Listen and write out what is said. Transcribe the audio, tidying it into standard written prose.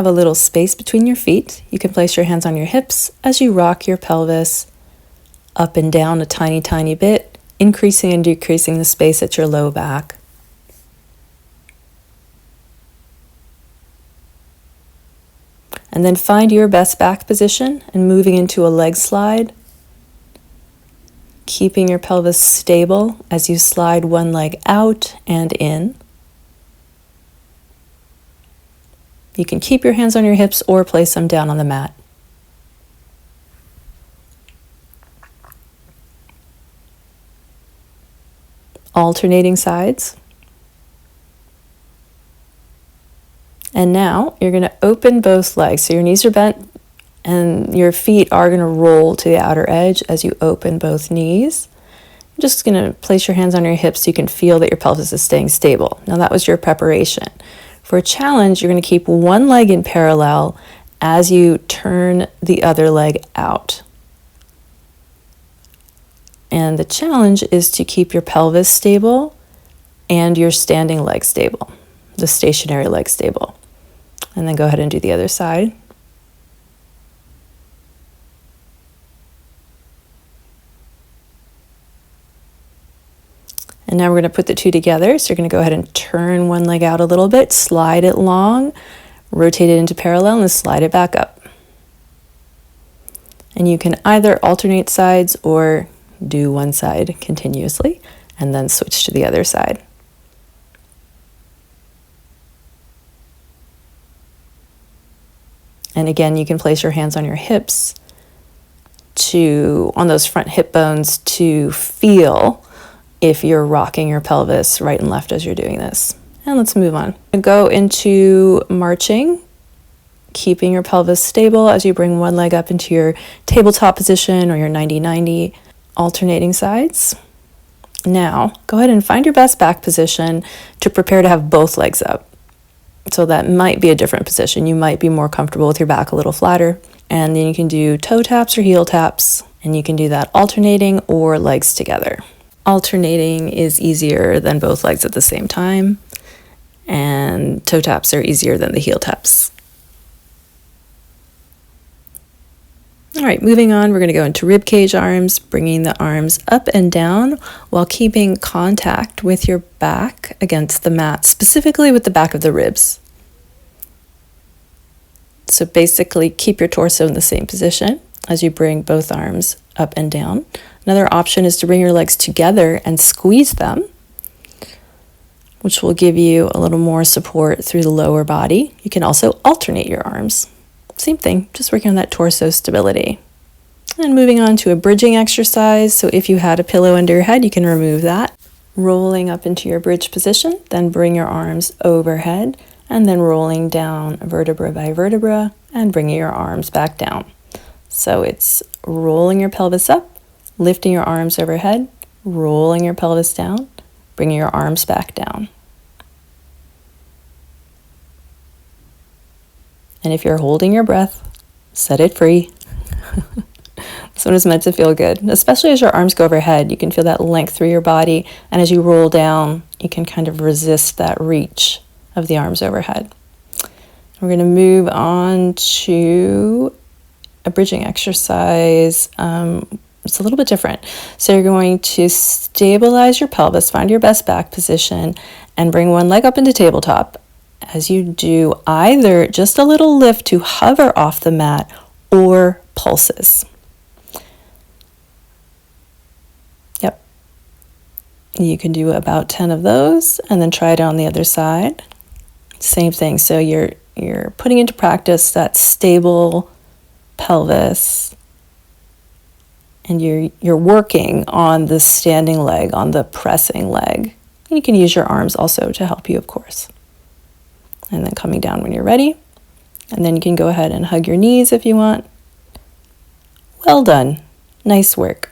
have a little space between your feet. You can place your hands on your hips as you rock your pelvis up and down a tiny, tiny bit, increasing and decreasing the space at your low back. And then find your best back position and moving into a leg slide, keeping your pelvis stable as you slide one leg out and in. You can keep your hands on your hips or place them down on the mat. Alternating sides. And now you're going to open both legs. So your knees are bent and your feet are going to roll to the outer edge as you open both knees. You're just going to place your hands on your hips so you can feel that your pelvis is staying stable. Now that was your preparation. For a challenge, you're going to keep one leg in parallel as you turn the other leg out. And the challenge is to keep your pelvis stable and your standing leg stable, the stationary leg stable. And then go ahead and do the other side. And now we're going to put the two together. So you're going to go ahead and turn one leg out a little bit, slide it long, rotate it into parallel, and then slide it back up. And you can either alternate sides or do one side continuously and then switch to the other side. And again, you can place your hands on your hips on those front hip bones to feel if you're rocking your pelvis right and left as you're doing this. And let's move on. Go into marching, keeping your pelvis stable as you bring one leg up into your tabletop position or your 90-90, alternating sides. Now, go ahead and find your best back position to prepare to have both legs up. So that might be a different position. You might be more comfortable with your back a little flatter. And then you can do toe taps or heel taps, and you can do that alternating or legs together. Alternating is easier than both legs at the same time, and toe taps are easier than the heel taps. All right, moving on, we're going to go into rib cage arms, bringing the arms up and down while keeping contact with your back against the mat, specifically with the back of the ribs. So basically, keep your torso in the same position as you bring both arms up and down. Another option is to bring your legs together and squeeze them, which will give you a little more support through the lower body. You can also alternate your arms. Same thing, just working on that torso stability. And moving on to a bridging exercise. So if you had a pillow under your head, you can remove that. Rolling up into your bridge position, then bring your arms overhead, and then rolling down vertebra by vertebra and bringing your arms back down. So it's rolling your pelvis up, lifting your arms overhead, rolling your pelvis down, bringing your arms back down. And if you're holding your breath, set it free. This one is meant to feel good, especially as your arms go overhead. You can feel that length through your body, and as you roll down, you can kind of resist that reach of the arms overhead. We're going to move on to a bridging exercise. It's a little bit different. So you're going to stabilize your pelvis, find your best back position, and bring one leg up into tabletop. As you do either just a little lift to hover off the mat or pulses. Yep. You can do about 10 of those and then try it on the other side. Same thing. So you're putting into practice that stable pelvis, and you're working on the standing leg, on the pressing leg. And you can use your arms also to help you, of course. And then coming down when you're ready. And then you can go ahead and hug your knees if you want. Well done. Nice work.